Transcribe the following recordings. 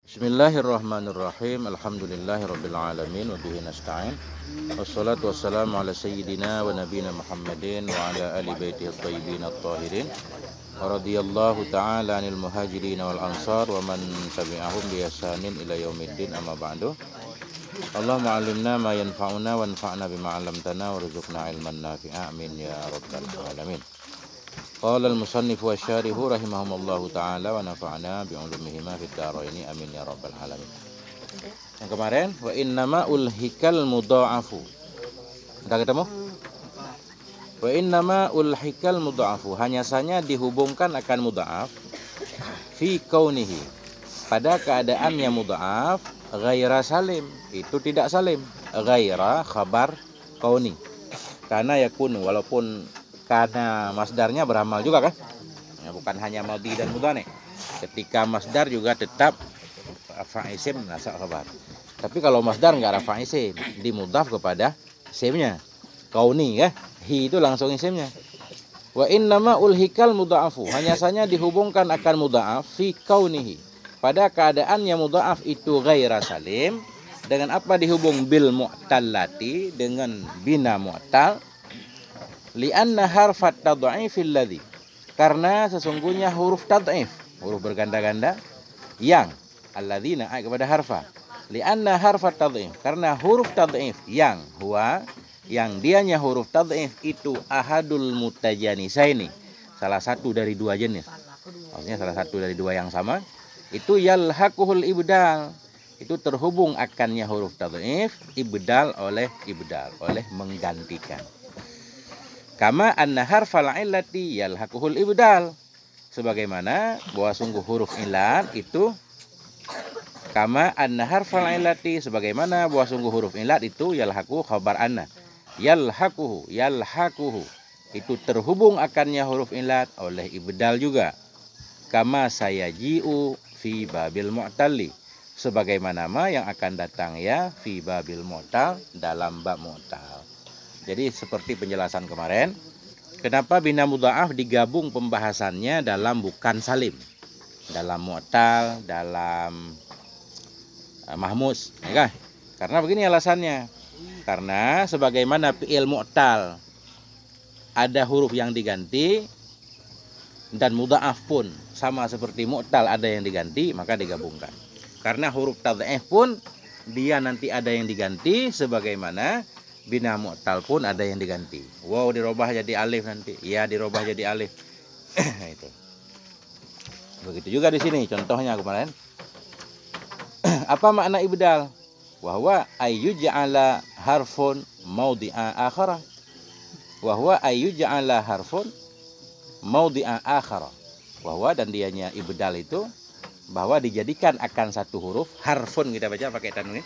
Bismillahirrahmanirrahim. Alhamdulillahirabbil alamin wa bihi nasta'in. Wassalatu wassalamu ala sayyidina wa nabiyina Muhammadin wa ala ali baitihi at-thayyibin at-tahirin. Wa radhiyallahu ta'ala 'anil muhajirin wal ansar wa man tabi'ahum bi ihsanin ila yaumiddin, amma ba'du. Allahumma 'allimna ma yanfa'una wanfa'na bima 'allamtana warzuqna 'ilman nafi'a. Amin ya rabbal alamin. Qala al-musannif wa syarihu rahimahumullahu ta'ala wa nafa'ana bi'ulumihima fid dharaini, amin ya rabbal alamin. Yang kemarin, wa innama ulhikal mudha'afu. Sudah ketemu? Wa innama ulhikal mudha'afu, hanya saja dihubungkan akan mudha'af fi kaunihi, pada keadaannya mudha'af ghaira salim, itu tidak salim. Ghaira khabar kauni, karena yakunu, walaupun karena masdarnya beramal juga kan, ya, bukan hanya madhi dan mudhari. Ketika masdar juga tetap rafa isim nasab khabar. Tapi kalau masdar nggak rafa isim, dimudhaf kepada isimnya. Kauni ya, hi itu langsung isimnya. Wa innama ulhikal mudha'afu, hanya saja dihubungkan akan mudha'af fi kaunihi, pada keadaannya mudha'af itu ghaira salim. Dengan apa dihubung? Bil mu'tallati, dengan bina mu'tal. Lianna harfat tad'ifil ladzi, karena sesungguhnya huruf tad'if, huruf berganda-ganda yang alladzina kepada harfa. Lianna harfat tad'if, karena huruf tad'if yang huwa, yang dianya huruf tad'if itu ahadul mutajanisaini, salah satu dari dua jenis. Maksudnya salah satu dari dua yang sama, itu yalhaquhul ibdal, itu terhubung akannya huruf tad'if ibdal, oleh menggantikan. Kama anna harfal illati yalhaquhul ibdal, sebagaimana bahwa sungguh huruf illat itu, kama anna harfal illati, sebagaimana bahwa sungguh huruf illat itu yalhaqu khabar anna, yalhaquhu itu terhubung akannya huruf illat oleh ibdal juga. Kama sayaji'u fi babil mu'talli, sebagaimana yang akan datang ya fi babil mu'tal, dalam bab mu'tal. Jadi seperti penjelasan kemarin, kenapa bina mudha'af digabung pembahasannya dalam bukan salim, dalam mu'tal, dalam mahmus, ya kan? Karena begini alasannya. Karena sebagaimana fi'il mu'tal ada huruf yang diganti, dan mudha'af pun sama seperti mu'tal ada yang diganti, maka digabungkan. Karena huruf tad'if pun dia nanti ada yang diganti, sebagaimana bina mu'tal pun ada yang diganti. Wow, dirubah jadi alif nanti. Ya, dirubah jadi alif. Itu. Begitu juga di sini contohnya kemarin. Apa makna ibdal? Wahwa ayyuj'ala harfun maudhi'a akhara. Wahwa ayyuj'ala harfun maudhi'a akhara. Wahwa, dan dianya ibdal itu bahwa dijadikan akan satu huruf, harfun kita baca pakai tanwin.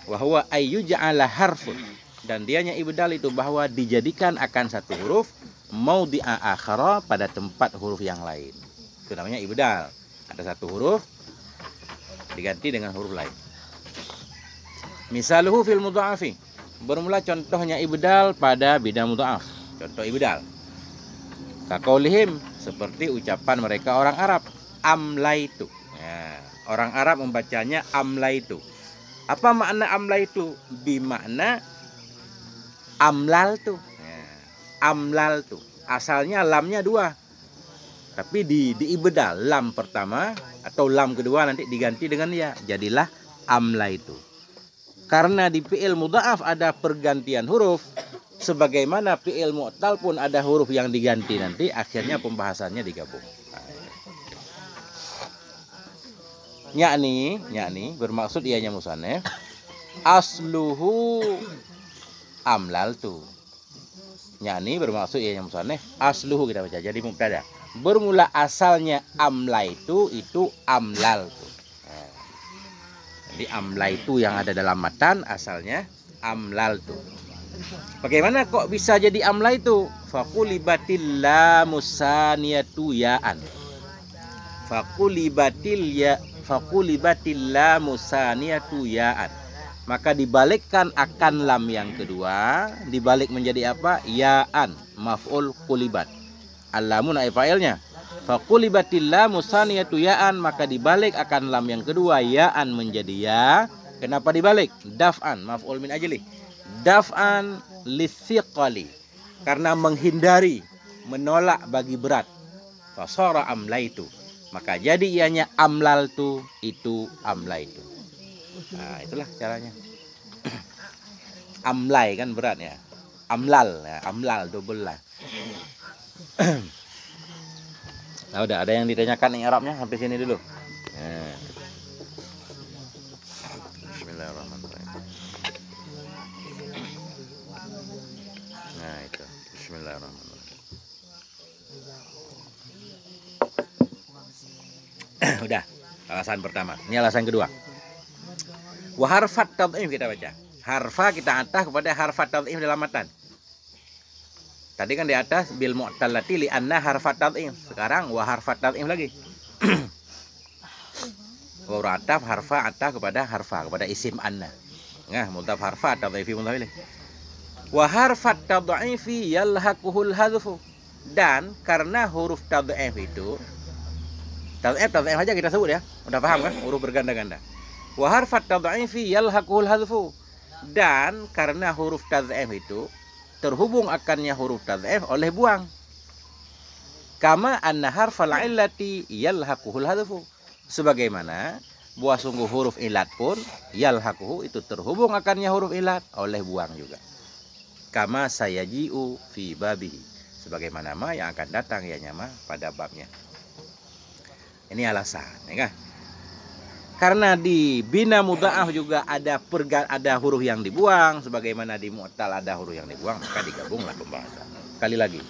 Wahwa ayyuj'ala harfun, dan dianya ibdal itu bahwa dijadikan akan satu huruf maudhi'a akhara, pada tempat huruf yang lain. Itu namanya ibdal. Ada satu huruf diganti dengan huruf lain. Misaluhu fil mudha'afi, bermula contohnya ibdal pada bina mudha'af. Contoh ibdal. Kaqaulihim, seperti ucapan mereka orang Arab, amlaitu. Ya, orang Arab membacanya amlaitu. Apa makna amlaitu? Bimakna amlal tuh, ya, amlal tuh. Asalnya lamnya dua, tapi diibdal, lam pertama atau lam kedua nanti diganti dengan ya, jadilah amla itu. Karena di fi'il mudha'af ada pergantian huruf, sebagaimana fi'il mu'tal pun ada huruf yang diganti nanti, akhirnya pembahasannya digabung. Yakni bermaksud ianya musannif, asluhu amlal tu. Yakni bermaksud ianya musannif, asluhu kita baca jadi mubtada. Bermula asalnya amla itu amlal tu. Jadi amla itu yang ada dalam matan asalnya amlal tu. Bagaimana kok bisa jadi amla itu? Faqulibatil lamus saniyatu ya'an. Faqulibatil lamus saniyatu ya'an. Maka dibalikkan akan lam yang kedua, dibalik menjadi apa? Ya'an, maf'ul qulibat. Al-lamu naib fa'ilnya. Faqulibatil lamu tsaniyatu ya'an, maka dibalik akan lam yang kedua ya'an menjadi ya. Kenapa dibalik? Daf'an, maf'ul min ajli. Daf'an lithiqali, karena menghindari, menolak bagi berat. Fasara amlaitu, maka jadi ianya amlaltu, itu amlaitu. Nah, itulah caranya. Amlai kan berat ya. Amlal, ya. Amlal double lah. Nah, udah ada yang ditanyakan yang Arabnya sampai sini dulu. Nah. Bismillahirrahmanirrahim. Nah, itu. Bismillahirrahmanirrahim. Udah, alasan pertama. Ini alasan kedua. Wa harfat tad'if kita baca. Harfa kita atah kepada harfat tad'if dalam matan. Tadi kan di atas bil mu'tallati li anna harfat tad'if. Sekarang wa harfat tad'if lagi. Wa ataf harfa atah kepada harfa, kepada isim anna. Nah, mudhaf harfa tad'ifi mudhaf ilaih. Wa harfat tad'ifi yalhaquhul hadfu. Dan karena huruf tad'if itu tad'if aja kita sebut ya. Udah paham kan? Huruf berganda-ganda. Wa harfat tad'ifi yalhaquhul hadfu. Dan karena huruf tad'if itu terhubung akannya huruf tad'if oleh buang. Kama anna harfal illati yalhaquhul hadfu. Sebagaimana buah sungguh huruf ilat pun yalhaquhu itu terhubung akannya huruf ilat oleh buang juga. Kama sayaji'u fi babihi. Sebagaimana ma yang akan datang ya nyama pada babnya. Ini alasan, ya kan? Karena di bina mudha'af juga ada huruf yang dibuang, sebagaimana di mu'tal ada huruf yang dibuang, maka digabunglah pembahasan. Sekali lagi.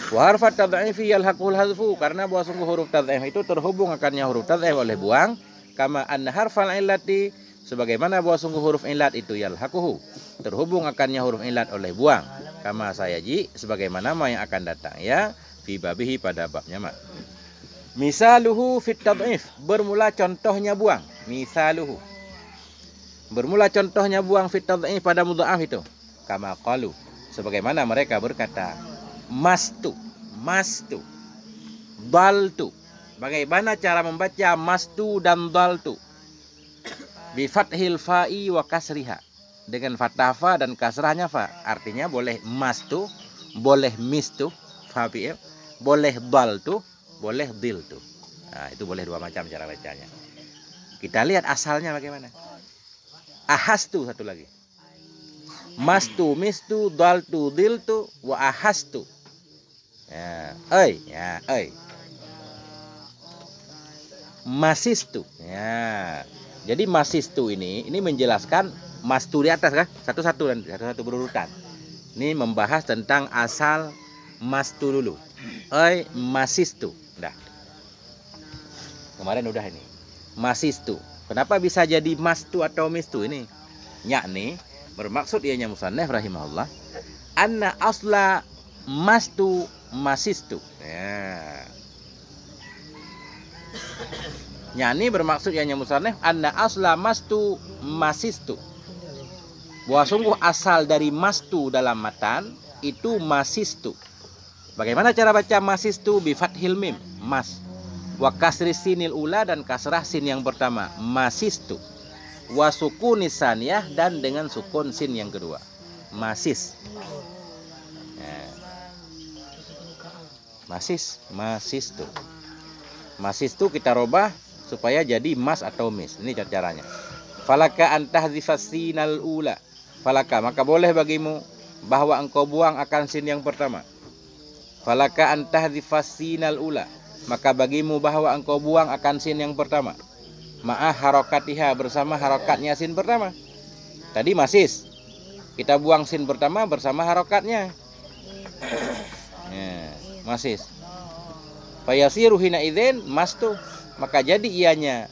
Wa harfat tad'ifi yalhaqul hadfu, karena bahwa sungguh huruf tad'if itu terhubung akannya huruf tad'if oleh buang, kama anna harfal illati, sebagaimana bahwa sungguh huruf illat itu yalhaquhu, terhubung akannya huruf illat oleh buang, kama sayaji, sebagaimana ma yang akan datang ya fi babihi pada babnya ma. Misaluhu fit tad'if, bermula contohnya buang. Misaluhu, bermula contohnya buang fit tad'if pada mudha'af itu. Kama qalu, sebagaimana mereka berkata, mastu, mastu, daltu. Bagaimana cara membaca mastu dan daltu? Bi fathil fa'i wa kasriha, dengan fathah fa dan kasrahnya fa. Artinya boleh mastu, boleh mistu, fa fi'il, boleh daltu, boleh diltu. Nah, itu boleh dua macam cara bacanya. Kita lihat asalnya bagaimana. Ahastu satu lagi. Mastu, mistu, daltu, diltu, wa ahastu. Ya, oi. Masistu. Ya. Jadi masistu ini menjelaskan mastu di atas kan? Satu-satu berurutan. Ini membahas tentang asal mastu dulu. Oi, masistu. Udah. Kemarin udah ini. Masistu. Kenapa bisa jadi mastu atau mistu ini? Yakni bermaksud ianya musannaf rahimahullah, anna asla mastu masistu. Ya. Yakni bermaksud ianya musannaf anna asla mastu masistu. Bahwa sungguh asal dari mastu dalam matan itu masistu. Bagaimana cara baca masistu? Bi fathil mim, mas. Wa kasri sinil ula, dan kasrah sin yang pertama, masistu. Wa sukunis saniyah, dan dengan sukun sin yang kedua, masis. Masistu. Masistu kita robah supaya jadi mas atau mis. Ini caranya. Falaka antahdzifas sinal ula. Falaka, maka boleh bagimu bahwa engkau buang akan sin yang pertama. Falaka antahdzifas sinal ula, maka bagimu bahwa engkau buang akan sin yang pertama. Ma'ah harokatiha, bersama harokatnya sin pertama. Tadi masis, kita buang sin pertama bersama harokatnya. Ya, masis. Fayasiru hina idzin mastu, maka jadi ianya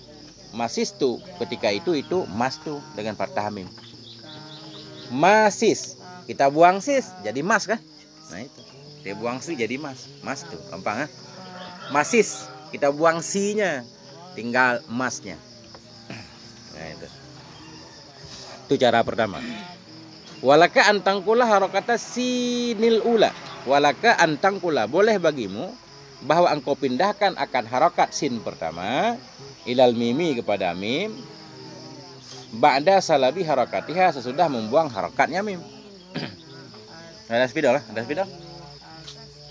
masistu ketika itu mastu dengan fathah mim. Masis, kita buang sis jadi mas kan? Nah itu. Dia buang si jadi mas tuh, gampang kan? Masis, kita buang si-nya, tinggal masnya. Nah itu. Itu cara pertama. Walaka antangkula harokata sinil ula. Walaka antangkula, boleh bagimu bahwa engkau pindahkan akan harokat sin pertama ilal mimi kepada mim ba'da salabi harakatiha sesudah membuang harakatnya mim. Ada spidol, ada spidol.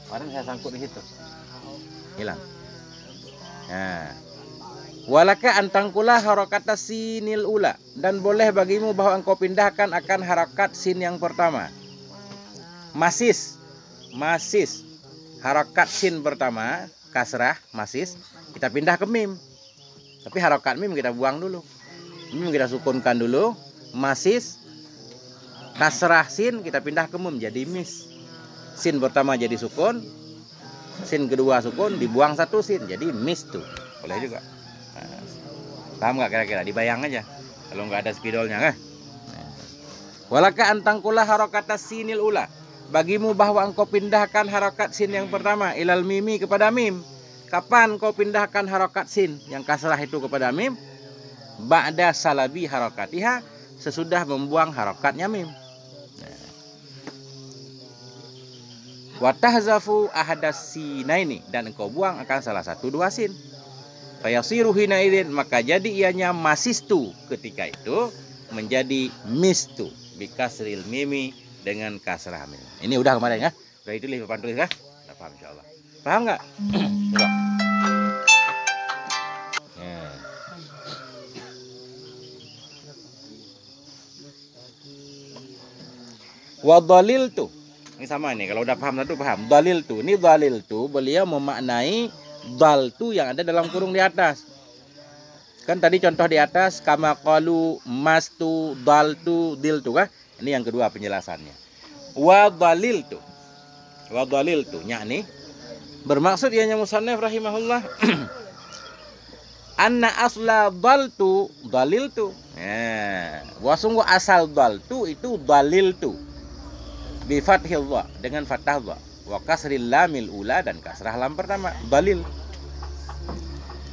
Kemarin saya sangkut di situ. Hilang. Nah. Walaka antangkula harakata sinil ula, dan boleh bagimu bahwa engkau pindahkan akan harakat sin yang pertama. Masis harakat sin pertama kasrah masis kita pindah ke mim. Tapi harakat mim kita buang dulu. Mim kita sukunkan dulu. Masis kasrah sin kita pindah ke mim jadi mis. Sin pertama jadi sukun, sin kedua sukun, dibuang satu sin jadi mis tuh. Boleh juga. Nah, paham nggak kira-kira? Dibayang aja. Kalau nggak ada spidolnya kan? Walaka antangkula harakata sinil ula. Bagimu bahwa engkau pindahkan harakat sin yang pertama ilal mimi kepada mim. Kapan kau pindahkan harakat sin yang kasrah itu kepada mim? Ba'da salabi harakatiha sesudah membuang harakatnya mim. Wa tahzafu ahadas sinaini dan engkau buang akan salah satu dua sin. Fayasiru hina idzin maka jadi ianya masistu ketika itu menjadi mistu bikasril mimi dengan kasrah mim. Ini udah kemarin ya. Udah itu lihat papan tulis ya. Udah paham insyaallah. Paham enggak? Coba. Ya. Wa dhaliltu. Ini sama nih kalau udah paham satu paham. Dhaliltu. Ini dhaliltu beliau memaknai daltu yang ada dalam kurung di atas. Kan tadi contoh di atas kama qalu mastu daltu diltu kan? Ini yang kedua penjelasannya. Wa dhaliltu. Wa dhaliltu yakni bermaksud ianya musannif rahimahullah anna asla daltu daliltu. Wa sungguh asal daltu itu daliltu. Bi fathil dha dengan fathah dha. Wa kasril lamil ula dan kasrah lam pertama dalil.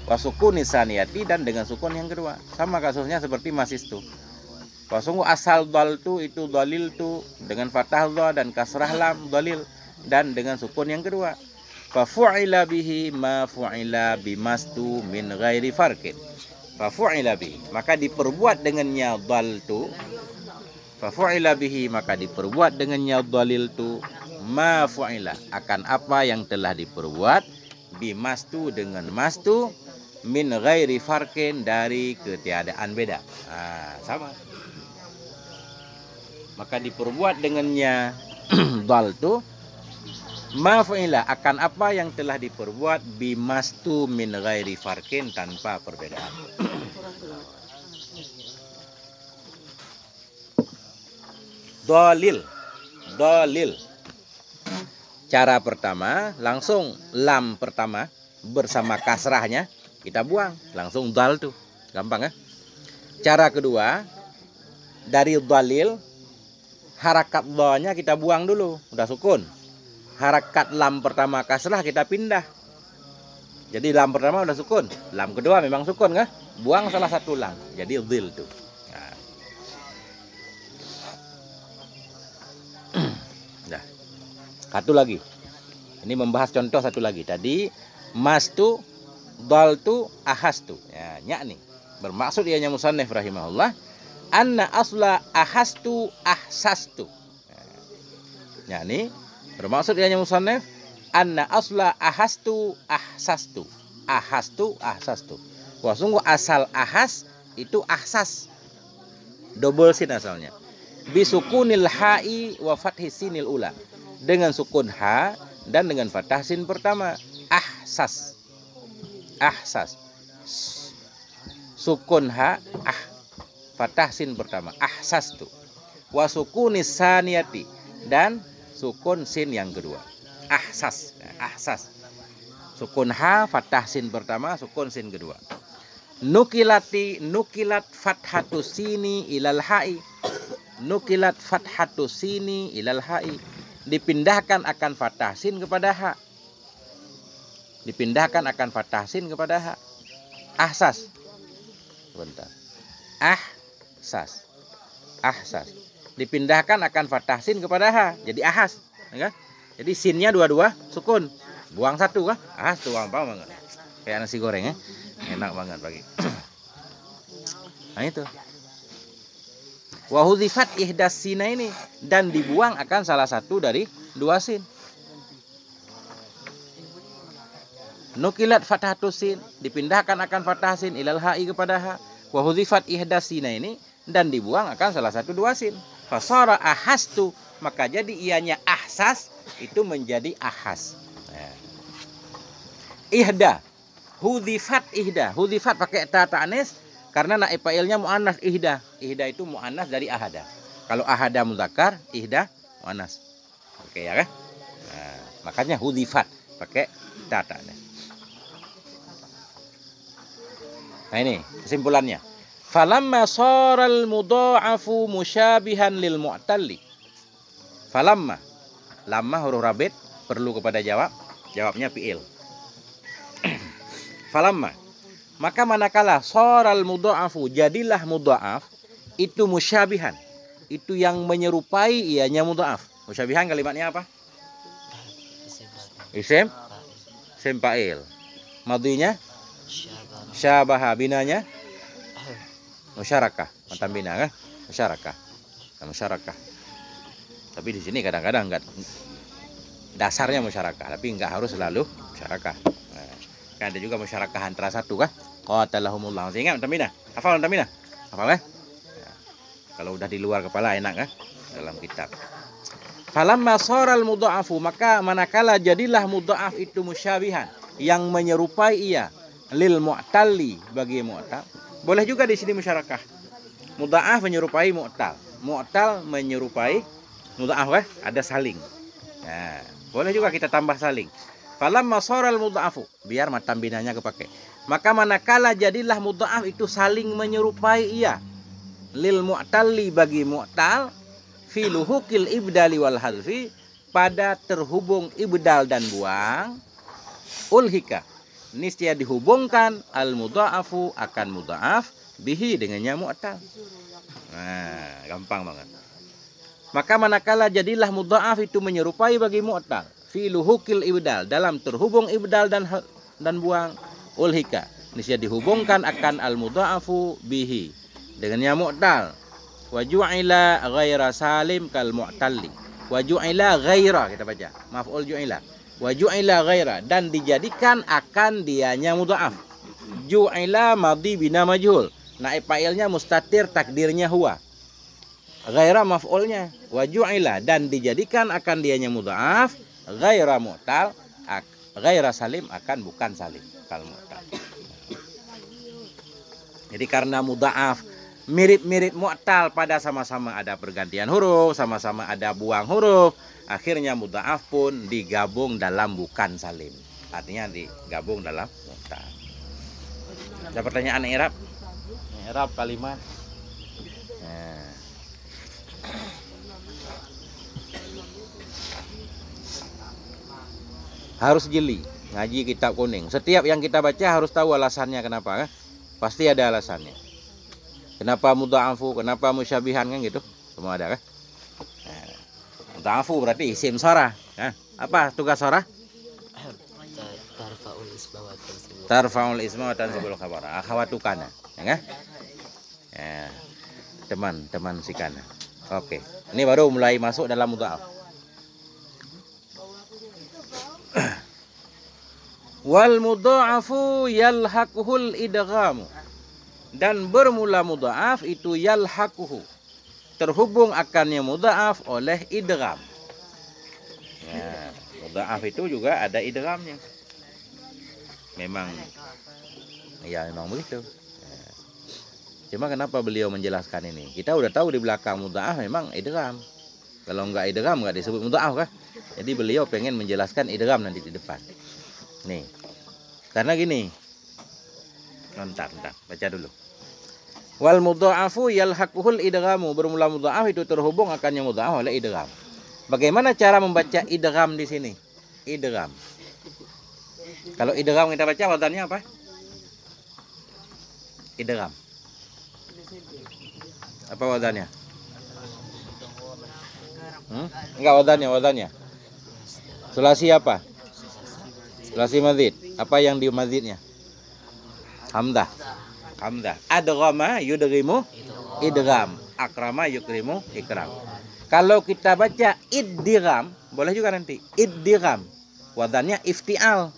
Wa sukuni saniyati dan dengan sukun yang kedua. Sama kasusnya seperti masistu. Wa sungguh asal daltu itu daliltu dengan fathah dha dan kasrah lam dalil dan dengan sukun yang kedua. Fa fu'ila bihi ma fu'ila bimastu min ghairi farqin. Fa fu'ila bihi maka diperbuat dengannya daltu. Fa fu'ila bihi maka diperbuat dengannya daliltu ma fu'ila akan apa yang telah diperbuat bimastu dengan mastu min ghairi farqin dari ketiadaan beda. Sama. Maka diperbuat dengannya daltu ma fu'ila akan apa yang telah diperbuat bimastu min ghairi farqin tanpa perbedaan. Dalil. Cara pertama, langsung lam pertama bersama kasrahnya kita buang, langsung dal tuh. Gampang ya? Cara kedua, dari dalil harakat dha-nya kita buang dulu, udah sukun. Harakat lam pertama kasrah kita pindah. Jadi lam pertama udah sukun, lam kedua memang sukun kan? Buang salah satu lam, jadi dhil tuh. Nah. Satu lagi. Ini membahas contoh satu lagi. Tadi mastu, daltu, ahastu. Ya, nyak nih. Bermaksud ianya musannif rahimahullah anna asla ahastu ahsastu. Ya, nih bermaksud ianya musannif anna asla ahastu ahsastu. Ahastu ahsastu. Wah, sungguh asal ahas itu ahsas. Double sin asalnya. Bisukunil ha'i wa fathis sinil ula. Dengan sukun ha dan dengan fathah sin pertama. Ahsas. Sukun ha fathah sin pertama. Ahsas tuh. Wa sukunis saniyati dan sukun sin yang kedua. Ahsas. Sukun ha fathah sin pertama, sukun sin kedua. Nukilat fathatu sini ilal ha'i. Nukilat fathatu sini ilal ha'i. Dipindahkan akan fathah sin kepada ha. Dipindahkan akan fathah sin kepada ha. Ahsas. Bentar. Ahsas. Dipindahkan akan fathah sin kepada ha. Jadi ahas. Ya kan? Jadi sinnya dua-dua sukun. Buang satu kah? Tuh gampang banget. Kayak nasi goreng ya. Enak banget pagi. Nah itu. Wa hudzifat ihdas sinaini, dan dibuang akan salah satu dari dua sin. Nukilat fathatus sin, dipindahkan akan fathah sin ilal ha'i kepada ha. Wa hudzifat ihdas sinaini, dan dibuang akan salah satu dua sin. Fasara ahastu, maka jadi ianya ahsas itu menjadi ahas. Nah. Ihda, hudzifat ihda, hudzifat pakai ta ta'anis karena naib fa'ilnya muannas ihda. Ihda itu muannas dari ahada. Kalau ahada muzakkar, ihda muannas. Oke ya kan? Nah, makanya hudzifat pakai ta ta'anis. Nah ini kesimpulannya. Falamma saral mudha'afu musyabihan lil mu'talli. Falamma, lamma huruf rabit perlu kepada jawab, jawabnya fi'il. Falamma, maka manakala saral mudha'afu, jadilah mudha'af itu musyabihan, itu yang menyerupai ianya mudha'af. Musyabihan kalimatnya apa? Isim fa'il. Madhinya syabaha, binanya musyarakah, mantan bina kan? Musyarakah. Nah, musyarakah. Tapi di sini kadang-kadang enggak, dasarnya musyarakah, tapi enggak harus selalu musyarakah. Nah, kan ada juga musyarakah antara satu kan? Qatalahumullah. Masih ingat mantan bina? Hafal mantan bina? Hafal kan? Nah, kalau udah di luar kepala enak kan? Dalam kitab. Falamma saral mudha'afu, maka manakala jadilah mudha'af itu musyabihan, yang menyerupai ia, lil mu'talli, bagi mu'tal. Boleh juga di sini musyarakah. Mudha'af menyerupai mu'tal. Mu'tal menyerupai mudha'af kan? Ada saling. Nah, boleh juga kita tambah saling. Falamma saral mudha'afu, biar matan binanya kepake. Maka manakala jadilah mudha'af itu saling menyerupai ia, lil mu'talli, bagi mu'tal, fi luhukil ibdali wal hadfi, pada terhubung ibdal dan buang, ulhika, niscaya dihubungkan al mudha'afu akan mudha'af bihi dengannya mu'tal. Nah, gampang banget. Maka manakala jadilah mudha'af itu menyerupai bagi mu'tal, fi luhukil ibdal, dalam terhubung ibdal dan buang, ulhika, niscaya dihubungkan akan al mudha'afu bihi dengannya mu'tal. Wa ju'ila ghaira salim kal mu'talli. Wa ju'ila ghaira, kita baca maf'ul ju'ila. Wa ju'ila ghaira, dan dijadikan akan dianya mudha'af. Ju'ila madhi bina majhul, naib fa'ilnya mustatir, takdirnya huwa. Ghaira maf'ulnya. Wa ju'ila, dan dijadikan akan dianya mudha'af, ghaira mu'tal, ghaira salim akan bukan salim kal mu'tal. Jadi karena mudha'af mirip-mirip mu'tal, pada sama-sama ada pergantian huruf, sama-sama ada buang huruf, akhirnya mudha'af pun digabung dalam bukan salim. Artinya digabung dalam mu'tal. Ada pertanyaan i'rab? I'rab kalimat. Nah. Harus jeli ngaji kitab kuning. Setiap yang kita baca harus tahu alasannya kenapa kan? Pasti ada alasannya. Kenapa mudha'afu, kenapa musyabihan kan gitu. Semua ada kan? Nah, mudha'afu berarti isim sarah kan? Apa tugas sarah? Tarfa'ul isma wa tansibul khabar. Akhawatu kana, ya kan? Ya, teman-teman si kana. Oke. Ini baru mulai masuk dalam mudha'af. Wal mudha'afu yalhaquhul idghamu, dan bermula mudha'af itu yalhaquhu, terhubung akannya mudha'af oleh idgham. Ya, mudha'af itu juga ada idghamnya. Memang begitu. Ya. Cuma kenapa beliau menjelaskan ini? Kita udah tahu di belakang mudha'af memang idgham. Kalau enggak idgham enggak disebut mudha'af kan? Jadi beliau pengen menjelaskan idgham nanti di depan. Nih. Karena gini. Bentar, baca dulu. Wal mudha'afu yalhaquhul idghamu, bermula mudha'af itu terhubung akannya mudha'af oleh idgham. Bagaimana cara membaca idgham di sini? Idgham. Kalau idgham kita baca wadannya apa? Idgham. Apa wadannya? Enggak wadannya. Sulasi apa? Sulasi mazid. Apa yang di mazidnya? Hamzah. Hamzah. Adghama yudghimu idgham. Akrama yukrimu ikram. Kalau kita baca idgham, boleh juga nanti idgham. Wadannya iftial.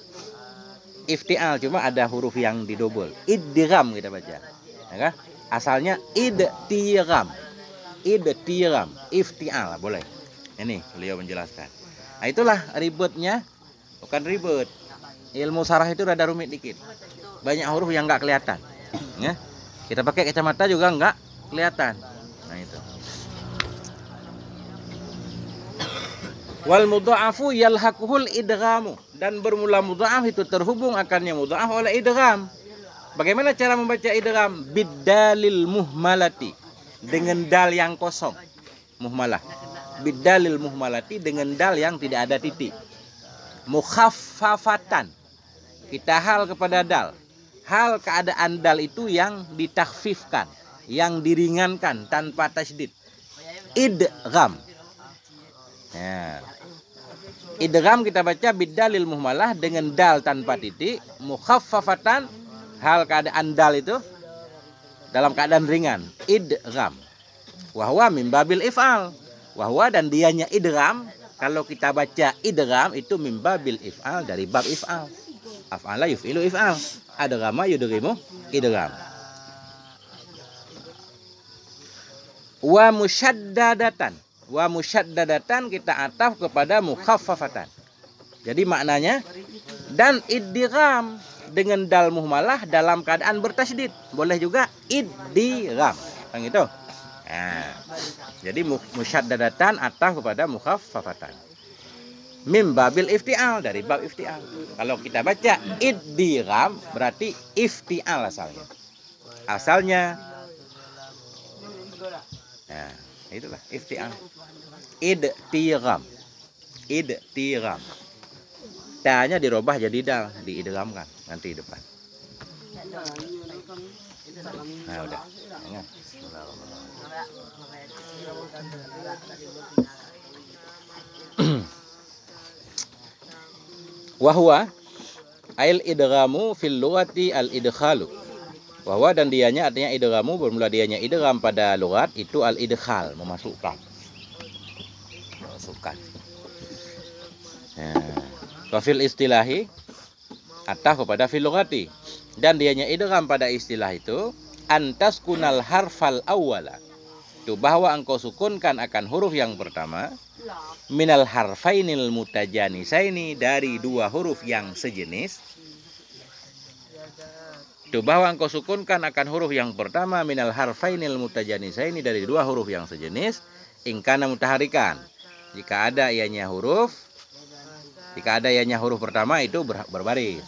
Iftial, cuma ada huruf yang didobel. Idgham kita baca. Ya kan? Asalnya idtiram. Idtiram, iftial, boleh. Ini beliau menjelaskan. Nah, itulah ribetnya. Bukan ribet. Ilmu sarah itu rada rumit dikit. Banyak huruf yang nggak kelihatan. Ya. Kita pakai kacamata juga nggak kelihatan. Nah itu. Wal mudha'afu yalhaquhul idghamu, dan bermula mudha'af itu terhubung akannya mudha'af oleh idgham. Bagaimana cara membaca idgham? Biddalil muhmalati, dengan dal yang kosong. Muhmalah. Biddalil muhmalati, dengan dal yang tidak ada titik. Mukhaffafatan, kita hal kepada dal. Hal keadaan dal itu yang ditakhfifkan, yang diringankan tanpa tasydid. Idgham. Ya. Idgham kita baca biddalil muhmalah, dengan dal tanpa titik. Mukhaffafatan, hal keadaan dal itu dalam keadaan ringan. Idgham. Wahwa min babil if'al. Wahwa, dan dianya idgham. Kalau kita baca idgham itu min babil if'al, dari bab if'al. Af'ala yuf'ilu if'al. Adghama yudghimu idgham. Wa musyaddadatan. Wa musyaddadatan kita ataf kepada mukhaffafatan. Jadi maknanya, dan idgham dengan dal muhmalah dalam keadaan bertasydid. Boleh juga idgham. Kan gitu. Nah, jadi musyaddadatan ataf kepada mukhaffafatan. Mim babil iftial, dari bab iftial. Kalau kita baca idgham berarti iftial asalnya. Asalnya. Nah, itulah iftial. Idtigham. Idtigham. Ta-nya dirubah jadi dal, diidghamkan nanti di depan. Nah, udah. Ingat. Wahwa ail idghamu fil lughati al idkhalu. Wahwa, dan dianya artinya idghamu, bermula dianya idgham pada lughat itu al idkhal, memasukkan. Memasukkan. Wa fil istilahi ataf kepada fil lughati, dan dianya idgham pada istilah itu antas kunal harfal awwala, itu bahwa engkau sukunkan akan huruf yang pertama, minal harfainil mutajanisaini, dari dua huruf yang sejenis. Itu bahwa engkau sukunkan akan huruf yang pertama, minal harfainil mutajanisaini, dari dua huruf yang sejenis, ingkana mutaharikan, jika ada ianya huruf pertama itu berbaris.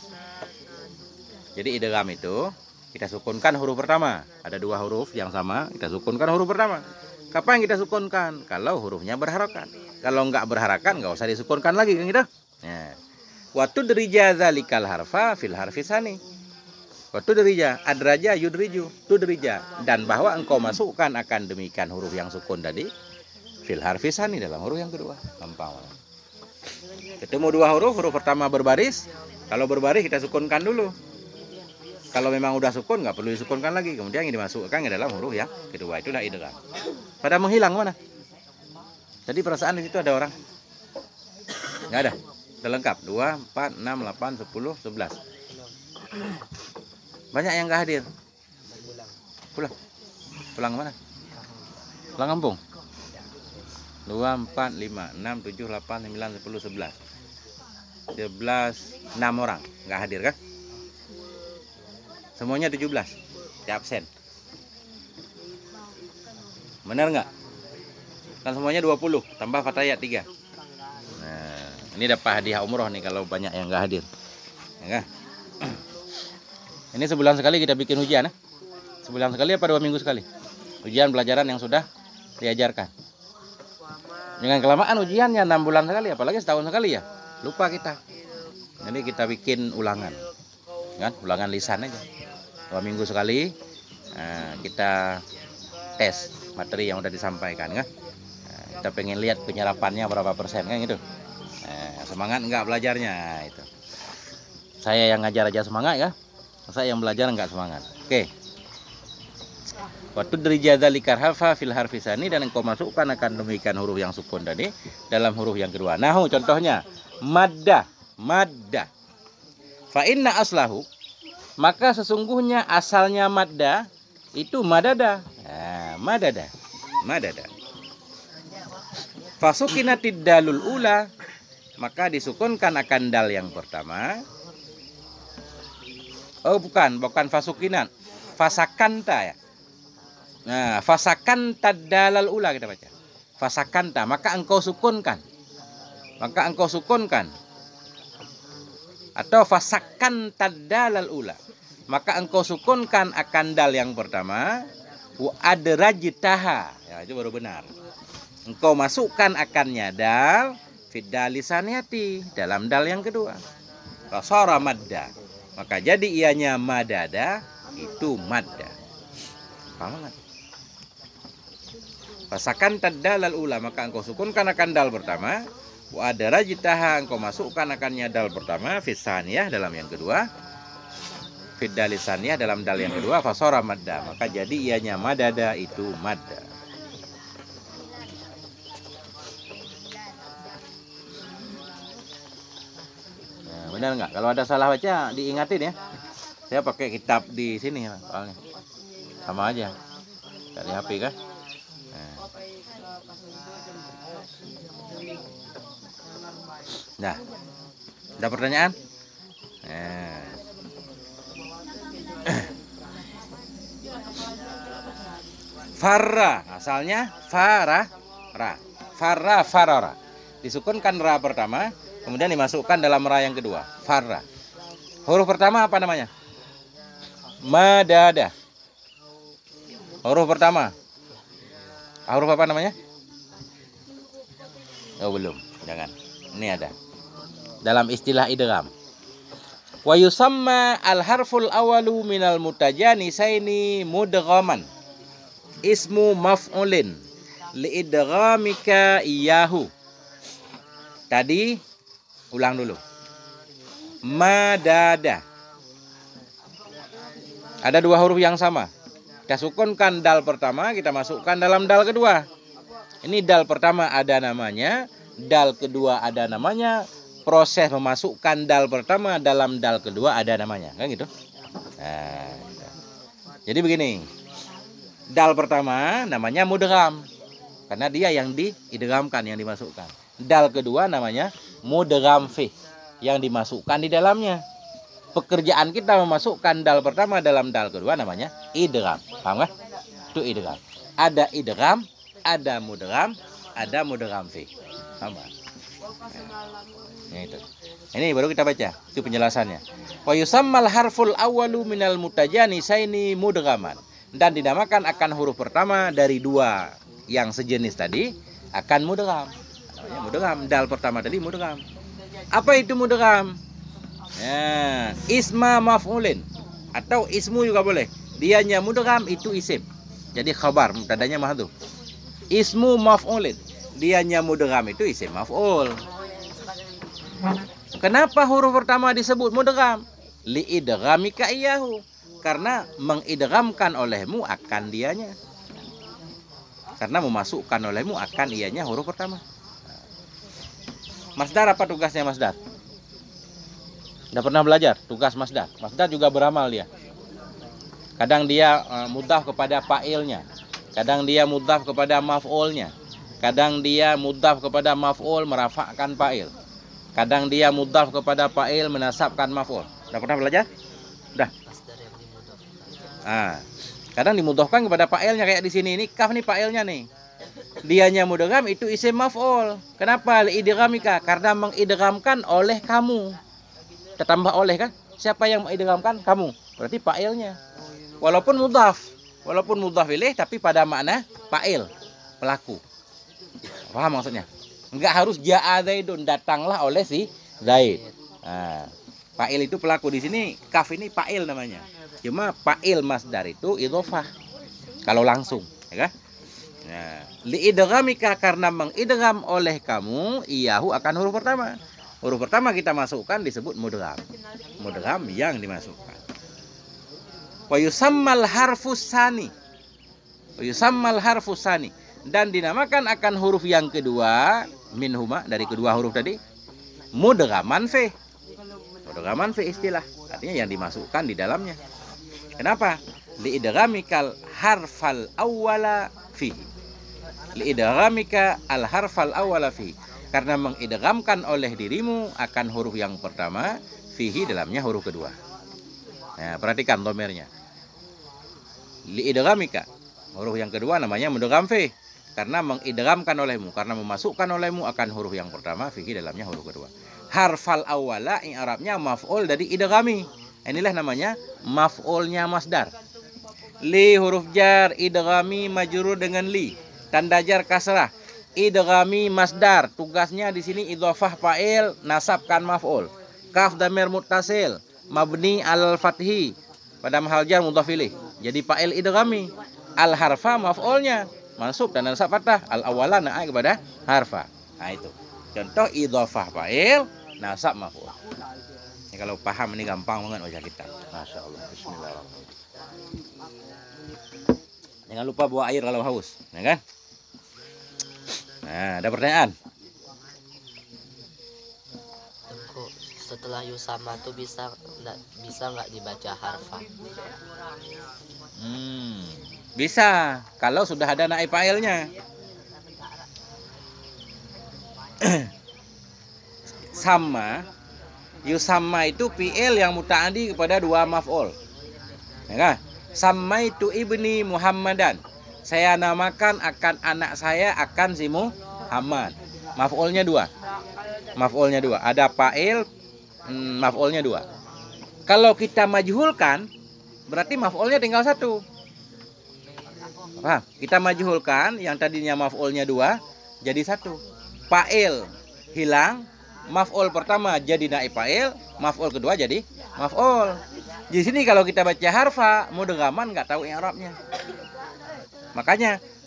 Jadi idgham itu kita sukunkan huruf pertama. Ada dua huruf yang sama, kita sukunkan huruf pertama. Kapan kita sukunkan? Kalau hurufnya berharakat. Kalau enggak berharakat, enggak usah disukunkan lagi, kan gitu. Nah, wa tudrija zalikal harfa fil harfi tsani. Wa tudrija, adraja yudriju, tudrija, dan bahwa engkau masukkan akan demikian huruf yang sukun tadi fil harfi tsani, dalam huruf yang kedua. Gampang. Ketemu dua huruf, huruf pertama berbaris. Kalau berbaris kita sukunkan dulu. Kalau memang udah sukun, nggak perlu disukunkan lagi. Kemudian yang dimasukkan ke dalam huruf yang kedua, itulah idgham. Pada menghilang mana? Tadi perasaan di situ ada orang? Nggak ada. Sudah lengkap. 2, 4, 6, 8, 10, 11. Banyak yang nggak hadir. Pulang. Pulang mana? Pulang kampung. 2, 4, 5, 6, 7, 8, 9, 10, 11. 11, 6 orang nggak hadir kan? Semuanya 17 di absen. Benar nggak? Kan semuanya 20 tambah fatayat 3. Nah, ini dapat hadiah umroh nih kalau banyak yang nggak hadir. Ya kan? Ini sebulan sekali kita bikin ujian, ya? Sebulan sekali apa 2 minggu sekali? Ujian pelajaran yang sudah diajarkan. Dengan kelamaan ujiannya 6 bulan sekali, apalagi setahun sekali ya. Lupa kita. Jadi kita bikin ulangan. Kan? Ulangan lisan aja. 2 minggu sekali kita tes materi yang udah disampaikan, kan? Kita pengen lihat penyerapannya berapa persen, kan gitu. Semangat enggak belajarnya itu. Saya yang ngajar aja semangat ya. Saya yang belajar nggak semangat. Oke. Waktu dari jadzalikar harfa fil harfisani, dan engkau masukkan akan demikian huruf yang sukun tadi dalam huruf yang kedua. Nahu contohnya madda, madda. Fa inna aslahu, maka sesungguhnya asalnya madda itu madada. Nah, madada, madada. Fasukinatid dalul ula, maka disukunkan akan dal yang pertama. Oh bukan fasukinat, fasakanta ya. Nah, fasakanta dalal ula kita baca. Fasakanta, maka engkau sukunkan. Maka engkau sukunkan. Atau fasakanta dalal ula, maka engkau sukunkan akan dal yang pertama. Wa adrajtaha. Ya, itu baru benar. Engkau masukkan akannya dal fiddalisaniyati, dalam dal yang kedua. Fasara madda, maka jadi ianya madada, itu madda. Paham enggak? Fasakan tadalal ula, maka engkau sukunkan akan dal pertama. Wa adrajtaha, engkau masukkan akannya dal pertama. Fisaniyah, dalam yang kedua. Fiddalisaniyah, dalam dal yang kedua. Fasara madda, maka jadi ianya madada, itu madda. Nah, benar nggak? Kalau ada salah baca diingatin ya. Saya pakai kitab di sini soalnya. Sama aja dari HP kan. Nah, ada pertanyaan? Nah. Farra, asalnya farah, ra. Farra, farara. Disukunkan ra pertama, kemudian dimasukkan dalam ra yang kedua. Farra. Huruf pertama apa namanya? Madada. Huruf pertama. Huruf apa namanya? Oh belum, jangan. Ini ada. Dalam istilah idgham. Wa yusamma al-harful awalu minal mutajanisaini mudghaman. Ismu maf'ulin liidghamika iyahu. Tadi ulang dulu. Madada. Ada dua huruf yang sama. Kita sukunkan dal pertama, kita masukkan dalam dal kedua. Ini dal pertama ada namanya, dal kedua ada namanya. Proses memasukkan dal pertama dalam dal kedua ada namanya, kan gitu. Nah, jadi begini. Dal pertama namanya mudgham, karena dia yang diidghamkan, yang dimasukkan. Dal kedua namanya mudgham fi, yang dimasukkan di dalamnya. Pekerjaan kita memasukkan dal pertama dalam dal kedua namanya idgham. Paham kan? Itu idgham. Ada idgham, ada mudgham fi. Paham kan? Nah, itu. Ini baru kita baca, itu penjelasannya. Wa yusammal harful awwalu minal mutajanisaini mudghaman, dan dinamakan akan huruf pertama dari dua yang sejenis tadi akan mudgham. Namanya mudgham, dal pertama tadi mudgham. Apa itu mudgham? Ya, isma maf'ulin atau ismu juga boleh. Dianya mudgham itu isim. Jadi khabar, mubtadanya mahdhuf. Ismu maf'ulin. Dianya mudgham itu isim maf'ul. Kenapa huruf pertama disebut mudgham? Liidghamika iyahu, karena mengidghamkan olehmu akan dianya. Karena memasukkan olehmu akan ianya huruf pertama. Masdar, apa tugasnya masdar? Udah pernah belajar tugas masdar? Masdar juga beramal dia. Kadang dia mudhaf kepada fa'ilnya, kadang dia mudhaf kepada maf'ulnya, kadang dia mudhaf kepada maf'ul merafa'kan fa'il, kadang dia mudhaf kepada fa'il menasabkan maf'ul. Udah pernah belajar? Udah. Kadang dimudhafkan kepada fa'ilnya, kayak di sini ini kaf nih fa'ilnya nih. Dianya mudgham itu isim maf'ul. Kenapa? Liidghamika, karena mengidghamkan oleh kamu. Ditambah oleh kan? Siapa yang mengidghamkan? Kamu. Berarti fa'ilnya. Walaupun mudhaf ilaih tapi pada makna fa'il, pelaku. Paham maksudnya? Enggak harus ja'a Zaidun, datanglah oleh si Zaid. Nah, fa'il itu pelaku, di sini kaf ini fa'il namanya. Cuma fa'il masdar itu idhofah kalau langsung, ya kan? Nah, liidghamika, karena mengidgham oleh kamu iyahu akan huruf pertama. Huruf pertama kita masukkan disebut mudgham. Mudgham yang dimasukkan. Wa yusammal harfus tsani. Wa yusammal harfus tsani. Dan dinamakan akan huruf yang kedua minhuma, dari kedua huruf tadi, mudghaman fi. Mudghaman fi istilah, artinya yang dimasukkan di dalamnya. Kenapa? Liidghamikal harfal awwala fi. Liidghamika al harfal awwala fi. Karena mengidghamkan oleh dirimu akan huruf yang pertama, fihi dalamnya huruf kedua. Nah, perhatikan domernya. Liidghamika, huruf yang kedua namanya mudgham fi. Karena mengidghamkan olehmu, karena memasukkan olehmu akan huruf yang pertama, fihi dalamnya huruf kedua. Harfal awwala i'rabnya maf'ul dari idghami. Inilah namanya maf'ulnya masdar. Li huruf jar, idghami majrur dengan li. Tanda jar kasrah. Idghami masdar. Tugasnya di sini idhofah fa'il, nasabkan maf'ul. Kaf dhamir muttasil, mabni al fathi. Pada mahal jar mudhaf ilaih. Jadi fa'il idghami. Al harfa maf'ulnya. Mansub dan nasab fathah, al awwala na'a kepada harfa. Nah itu. Contoh idhofah fa'il, nasab maf'ul. Ini kalau paham ini gampang banget wajah kita. Masya Allah. Bismillahirrahmanirrahim. Jangan lupa bawa air kalau haus, ya kan? Nah, ada pertanyaan? Tengku, setelah yusama tuh bisa nggak dibaca harfa? Bisa, kalau sudah ada naib fa'ilnya. Sama, yusama itu fi'il yang muta'addi kepada dua maf'ul. Ya kan? Sama itu ibni Muhammadan. Saya namakan akan anak saya akan si Muhammad. Maf'ulnya dua. Maf'ulnya dua. Ada fa'il, maf'ulnya dua. Kalau kita majhulkan, berarti maf'ulnya tinggal satu. Paham? Kita majhulkan yang tadinya maf'ulnya dua jadi satu. Fa'il hilang, maf'ul pertama jadi naib fa'il, maf'ul kedua jadi maf'ul. Di sini kalau kita baca harfa mudghaman nggak tahu i'rabnya.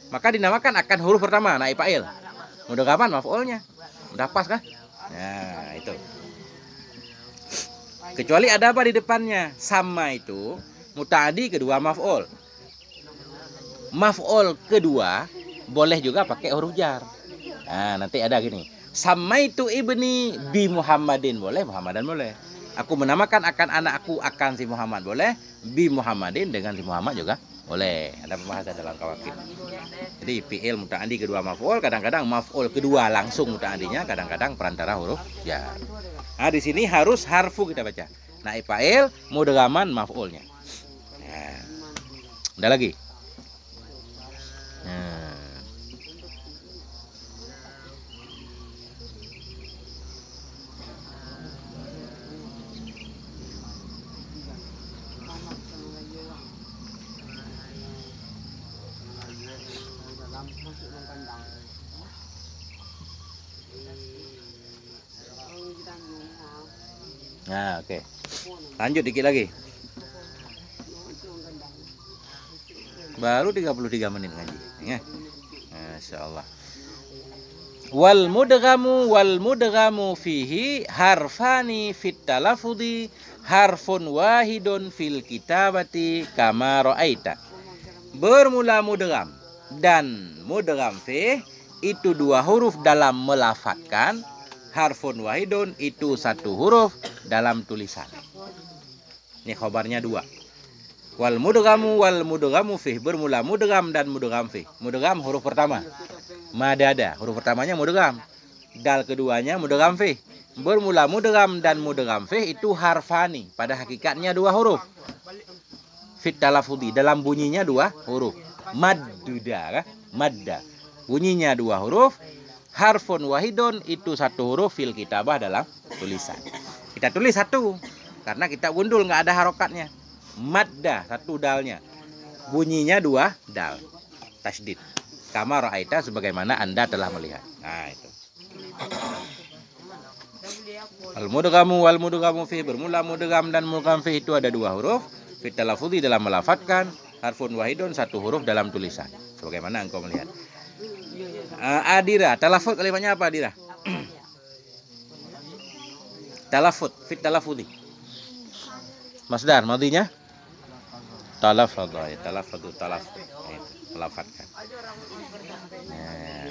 Maka dinamakan akan huruf pertama naib fa'il. Mudghaman maf'ulnya. Udah pas kan? Nah, itu. Kecuali ada apa di depannya? Sama itu muta'addi kedua maf'ul. Maf'ul kedua boleh juga pakai huruf jar. Nah, nanti ada gini. Samaitu ibni bi Muhammadin, boleh, Muhammadan boleh. Aku menamakan akan anakku akan si Muhammad, boleh. Bi Muhammadin dengan si Muhammad juga boleh. Ada pembahasan dalam kawakib. Jadi fi'il muta'addi kedua maf'ul, kadang-kadang maf'ul kedua langsung muta'addinya, kadang-kadang perantara huruf jar. Nah, di sini harus harfu kita baca. Naib fa'il, mudghaman maf'ulnya. Nah, ada lagi. Nah, oke. Lanjut dikit lagi. Baru 33 menit ngaji. Ya. Masyaallah. Wal mudghamu fihi harfani fit talafudi harfun wahidun fil kitabati kama ra'aita. Bermula mudgham dan mudgham fi itu dua huruf dalam melafatkan, harfun wahidun itu satu huruf dalam tulisan. Ini khabarnya dua. Wal mudghamu fi, bermula mudgham dan mudgham fi. Mudgham huruf pertama madada, huruf pertamanya mudgham. Dal keduanya mudgham fi. Bermula mudgham dan mudgham fi itu harfani, pada hakikatnya dua huruf. Fit talafudi, dalam bunyinya dua huruf. Madduda, madda. Bunyinya dua huruf. Harfun wahidun itu satu huruf fil kitabah dalam tulisan. Kita tulis satu karena kita gundul nggak ada harokatnya. Madda satu dalnya. Bunyinya dua dal. Tasdid. Kama ra'aita sebagaimana Anda telah melihat. Nah itu. Al mudghamu wal mudghamu fi, bermula mudgham dan mudgham fi itu ada dua huruf. Fit talafudhi dalam melafatkan, harfun wahidun satu huruf dalam tulisan. Sebagaimana engkau melihat. Adira, talafut kalimatnya apa Adira? Talafut, fit talafudi. Masdar, madinya talafadha, ya, talafadu, talafud. Melafatkan. Nah.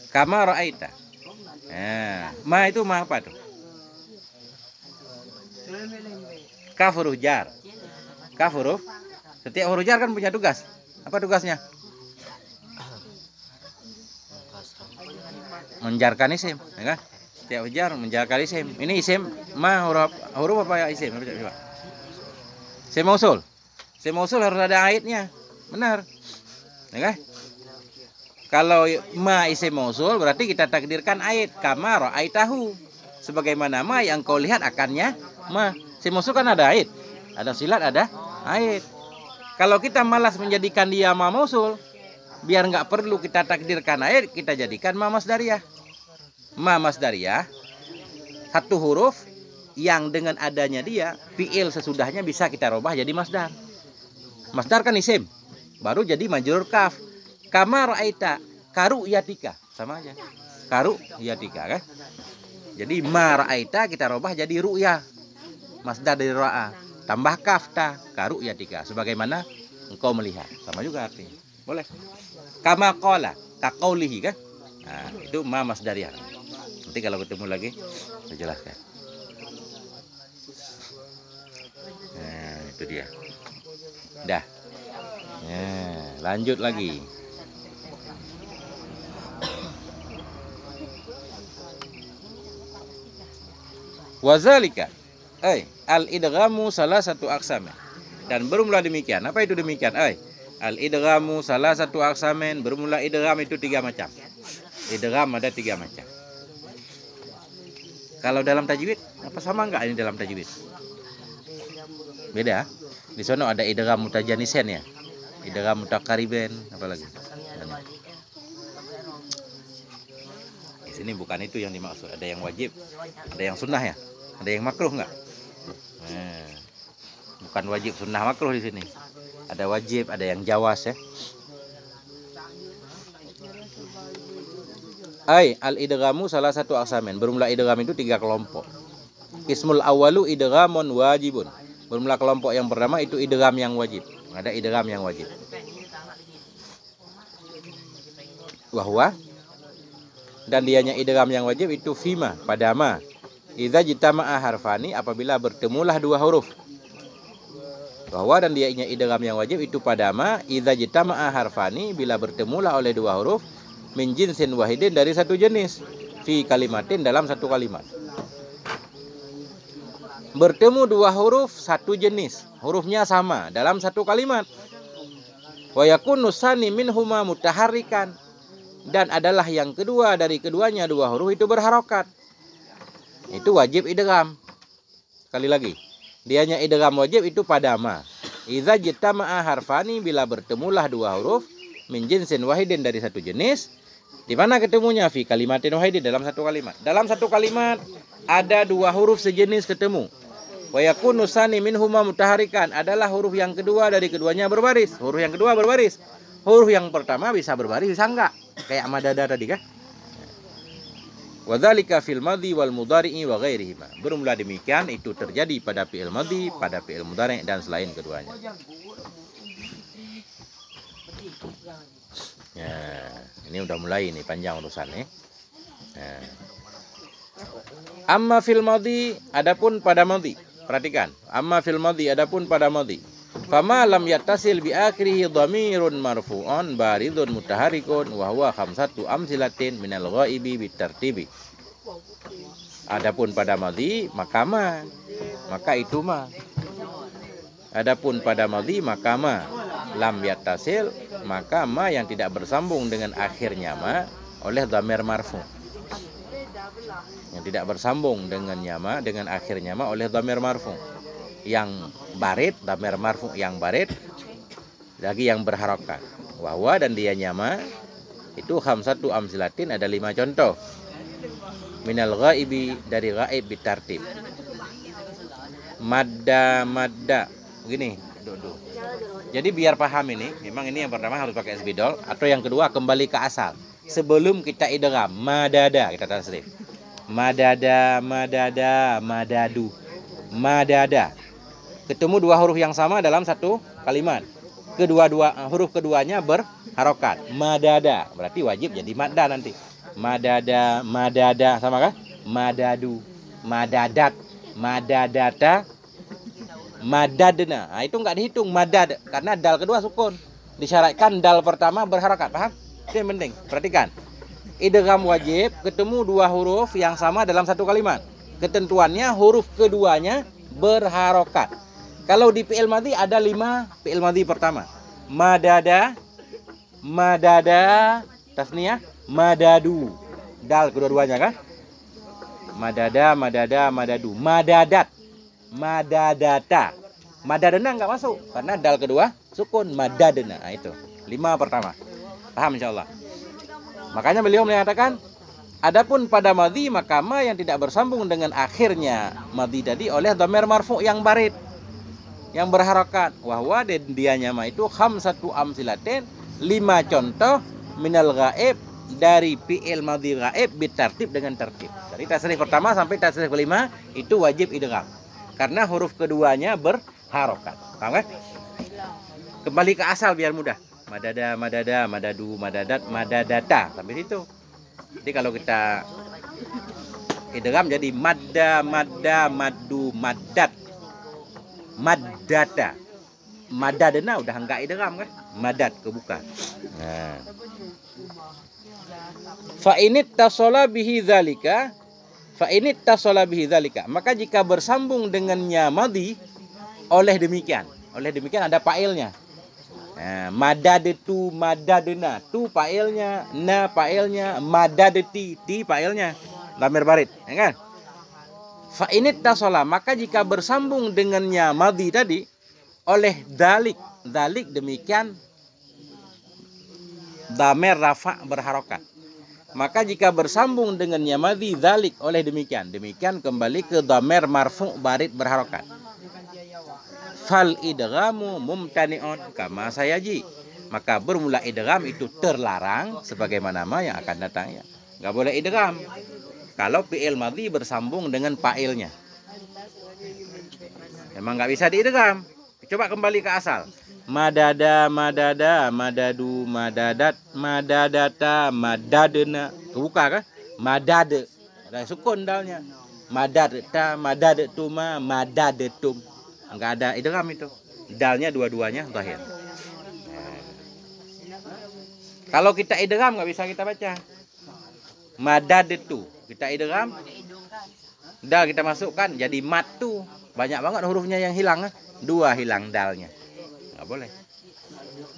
Kama ra'aita. Nah, ma itu ma apa tuh? Kaf huruf jar. Kaf huruf. Setiap huruf jar kan punya tugas. Apa tugasnya? Menjarkan isim, ya kan? Setiap huruf jar menjarkan isim. Ini isim ma huruf apa ya isim? Coba. Isim mausul. Isim mausul harus ada aitnya. Benar. Ya kan? Kalau ma isim mausul berarti kita takdirkan ait kama ra'aitahu. Sebagaimana ma yang kau lihat akannya ma. Isim mausul kan ada ait. Ada silat, ada ait. Kalau kita malas menjadikan dia ma mausul, biar nggak perlu kita takdirkan ait, kita jadikan ma masdariyah. Ma masdariyah satu huruf yang dengan adanya dia fiil sesudahnya bisa kita rubah jadi masdar. Masdar kan isim, baru jadi majrur kaf. Kama ra'aita karu yatika, sama aja. Karu yatika kan? Jadi ma ra'aita kita rubah jadi ru'ya. Masdar dari ra'a. Tambah kaf ta karu yatika. Sebagaimana engkau melihat. Sama juga artinya. Boleh. Kama qala kaqaulihi kan? Nah, itu ma masdariyah. Nanti kalau ketemu lagi saya jelaskan. Nah, itu dia. Dah. Nah, lanjut lagi. Wazalika al-idghamu salah satu aksamen. Dan bermula demikian. Apa itu demikian? Al-idghamu salah satu aksamen. Bermula idgham itu 3 macam. Idgham ada 3 macam. Kalau dalam tajwid, apa sama enggak ini dalam tajwid? Beda. Di sana ada idgham mutajanisen ya. Idgham mutakariben, apalagi. Di sini bukan itu yang dimaksud. Ada yang wajib, ada yang sunnah ya. Ada yang makruh enggak? Nah, bukan wajib, sunnah, makruh di sini. Ada wajib, ada yang jawas ya. Al-idghamu salah satu aksamen. Bermula idgham itu 3 kelompok. Ismul awalu idghamun wajibun. Bermula kelompok yang pertama itu idgham yang wajib. Ada idgham yang wajib. Wahwa, dan dianya idgham yang wajib itu fima, pada ma. Idza jitama'a harfani, apabila bertemulah 2 huruf. Bahwa dan dianya idgham yang wajib itu pada ma. Idza jitama'a harfani, bila bertemulah oleh 2 huruf min jinsin wahidin, dari satu jenis, fi kalimatin, dalam satu kalimat. Bertemu 2 huruf satu jenis, hurufnya sama dalam satu kalimat. Wa yakunu sani minhuma mutaharrikan, dan adalah yang kedua dari keduanya 2 huruf itu berharokat. Itu wajib idgham. Sekali lagi, dianya idgham wajib itu pada ma. Idza jitama'a harfani, bila bertemulah 2 huruf min jinsin wahidin, dari satu jenis. Di mana ketemunya? Fi kalimatin wahidin, dalam satu kalimat. Dalam satu kalimat ada 2 huruf sejenis ketemu. Wa yakunu sani minhuma mutaharikan, adalah huruf yang kedua dari keduanya berbaris. Huruf yang kedua berbaris. Huruf yang pertama bisa berbaris, bisa enggak? Kayak madada tadi kan? Wadzalika fil madhi wal mudhari'i wa ghairihima. Bermula demikian itu terjadi pada fi'il madhi, pada fi'il mudhari' dan selain keduanya. Ya, ini udah mulai nih, panjang urusan nih. Nah. Amma fil madhi, adapun pada madhi. Perhatikan, amma fil madhi, adapun pada madhi. Fama lam yattasil bi akhirihi dhamirun marfu'un baridun mutaharrikun wa huwa khamsatu amsilatin minal ghaibi bitartibi. Adapun pada madhi maka itu ma. Adapun pada madhi maka ma. Lam yattasil, maka ma yang tidak bersambung dengan akhirnya ma oleh dhamir marfu'. Yang tidak bersambung dengan ma dengan akhirnya ma oleh dhamir marfu'. Yang barid, dhamir marfu' yang barid, lagi yang berharokat. Wahwa, dan dia nyama itu khamsatu amsilatin, ada 5 contoh. Minal ghaibi, dari ghaib bitartib. Madda begini. Jadi biar paham ini, memang ini yang pertama harus pakai spidol, atau yang kedua kembali ke asal. sebelum kita idgham. Madada kita tasrif. Madada, madada, madadu. Madada. Ketemu dua huruf yang sama dalam satu kalimat. Huruf keduanya berharokat. Madada. Berarti wajib jadi madda nanti. Madada, madada sama kah? Madadu, madadat, madadata, madadna. Nah, itu enggak dihitung madad karena dal kedua sukun. Disyaratkan dal pertama berharokat. Paham? Itu yang penting. Perhatikan. Idgham wajib ketemu dua huruf yang sama dalam satu kalimat. Ketentuannya huruf keduanya berharokat. Kalau di fi'il madhi ada 5 fi'il madhi pertama. Madada, madada, tasniyah, madadu. Dal kedua-duanya kan? Madada, madada, madadu. Madadat, madadata. Madadana enggak masuk karena dal kedua sukun. Madadana. Nah, itu 5 pertama. Paham insyaallah. Makanya beliau menyatakan adapun pada madhi maka ma yang tidak bersambung dengan akhirnya madhi tadi oleh dhamir marfu yang barid, yang berharokat. Wahwa dianya ma itu khamsatu amsilatin, 5 contoh minal ghaib dari fi'il madhi ghaib bitartib dengan tertib. Dari tasrif pertama sampai tasrif kelima itu wajib idgham karena huruf keduanya berharokat. Paham kan? Kembali ke asal biar mudah. Madada, madada, madadu, madadat, madadata. Sampai situ. Jadi kalau kita idgham jadi madda, madda, maddu, maddat, maddata. Madadana udah enggak idgham kan? Madat kebuka. Nah. Fa init tasala bihi dzalika, fa init tasala bihi dzalika. Maka jika bersambung dengannya madhi oleh demikian ada fa'ilnya. Nah, madadatu, madadna, tu fa'ilnya, na fa'ilnya, madadati, ti fa'ilnya, dhamir barid, ya kan? Fa init tasala, maka jika bersambung dengannya madhi tadi oleh dalik demikian dhamir rafa berharokat. Maka jika bersambung dengannya madhi dalik oleh demikian kembali ke dhamir marfu barid berharokat. Fal idghamu mumtani'un kama sayaji. Maka bermula idgham itu terlarang sebagaimana yang akan datang ya. Enggak boleh idgham kalau fi'il madhi bersambung dengan fa'ilnya. Memang enggak bisa diidgham. Coba kembali ke asal. Madada, madada, madadu, madadat, madadata, madadna. Kebuka kan? Madad. Ada sukun dalnya. Madadta, madadatuma, madadatum. Enggak ada idgham itu. Dalnya dua-duanya zahir. Kalau kita idgham enggak bisa kita baca. Madadatu. Kita idgham. Dal kita masukkan jadi matu. Banyak banget hurufnya yang hilang. 2 hilang dalnya. Enggak boleh.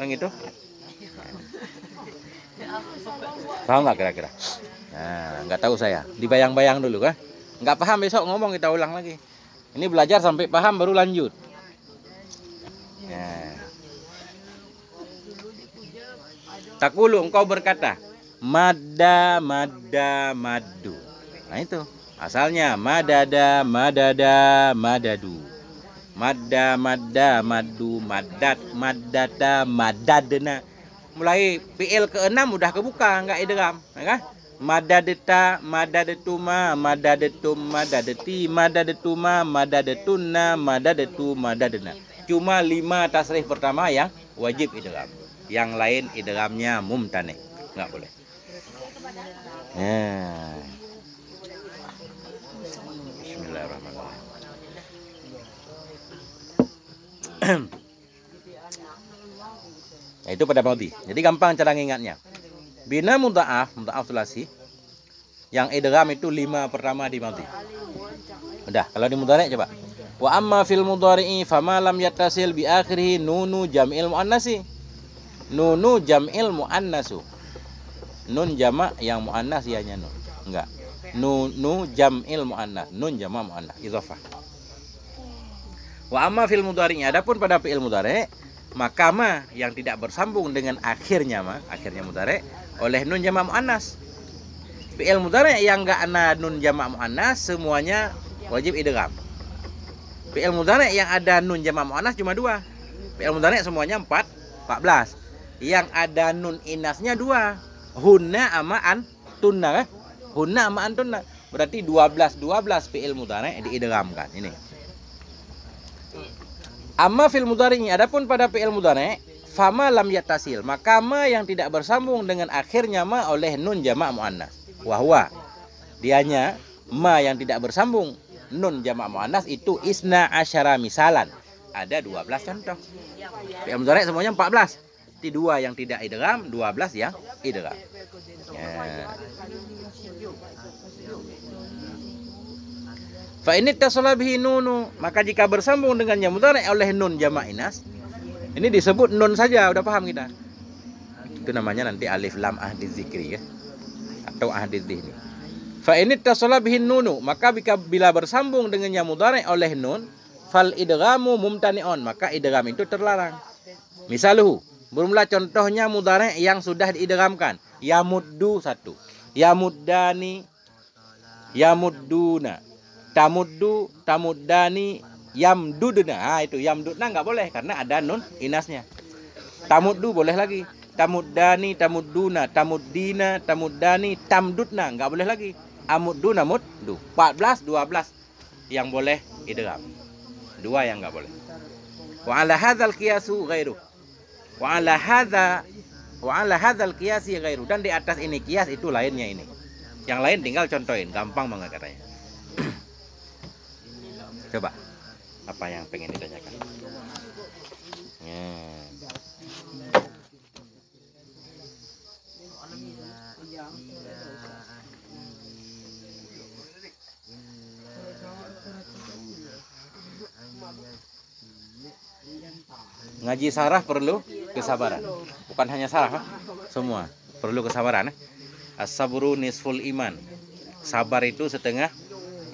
Kan gitu? Tahu enggak kira-kira? Nah, enggak tahu saya. Dibayang-bayang dulu kan? Enggak paham besok ngomong kita ulang lagi. Ini belajar sampai paham baru lanjut. Nah. Takulu engkau berkata, madda, madda, maddu. Nah itu asalnya madada, madada, madadu. Madda, madda, maddu, maddat, maddata, maddadna. Mulai fi'il ke-6 udah kebuka, enggak idgham, ya kan? Madadata, madadatuma, madadatum, madadati, madadatuma, madadatuna, madadatu, madadna. Cuma 5 tasrif pertama yang wajib idgham. Yang lain idghamnya mumtani. Enggak boleh. Nah. Bismillahirrahmanirrahim. Nah, itu pada madhi. Jadi gampang cara ngingatnya. Bina mudha'af sulasi. Yang idgham itu 5 pertama di madhi. Udah, kalau di mudhari' coba. Wa amma fil mudhari'i fama lam yattasil bi akhirih nunu jam'il muannasi. Nunu jam'il muannasu. Nun jamak yang muannas ianya nun. Enggak. Nunu jam'il muannas. Nun jamak muannas idhofah. Wa amma fil mudhari'i, adapun pada fi'il mudhari' maka ma yang tidak bersambung dengan akhirnya mudhari' oleh nun jamak muannas. Fi'il mudhari' yang enggak ada nun jamak muannas semuanya wajib idgham. Fi'il mudhari' yang ada nun jamak muannas cuma 2. Fi'il mudhari' semuanya 14. Yang ada nun inasnya 2. Hunna ama antunna kan? Hunna ama antunna. Berarti 12 fi'il mudhari' diidghamkan. Ini. Amma fil mudhari', adapun pada fi'il mudhari', fama lam yattasil, maka ma yang tidak bersambung dengan akhirnya ma oleh nun jamak muannas. Wahwa, dianya ma yang tidak bersambung nun jamak muannas itu isna asyara misalan. Ada 12 contoh. Fi'il mudhari' semuanya 14. Di 2 yang tidak idgham, 12 yang idgham. Ya. Fa in ittasala bihi nunu, maka jika bersambung dengannya mudhari' oleh nun jamak inas, ini disebut nun saja, udah paham kita. Itu namanya nanti alif lam ahdi zikri ya, atau ahdi dzihni. Fa in ittasala bihi nunu, maka bila bersambung dengannya mudhari' oleh nun, fal idghamu mumtani'un, maka idgham itu terlarang. Misaluhu, bermula contohnya mudhari' yang sudah diidghamkan. Yamuddu 1, yamuddani, yamudduna, tamuddu, tamuddani, yamdudna. Itu yamdudna nggak boleh karena ada nun inasnya. Tamuddu boleh lagi. Tamuddani, tamudduna, tamuddina, tamuddani, tamdudna nggak boleh lagi. Amudduna, muddu. 14, 12 yang boleh idgham. 2 yang nggak boleh. Wa ala hadzal qiyasu ghairu. Wa ala hadzal qiyasi ghairu, dan di atas ini kias itu lainnya ini. Yang lain tinggal contohin, gampang banget katanya. Coba apa yang pengen ditanyakan? Ya. Ngaji sarah perlu kesabaran. Bukan hanya sarah, semua perlu kesabaran. As-sabru nisful iman. Sabar itu setengah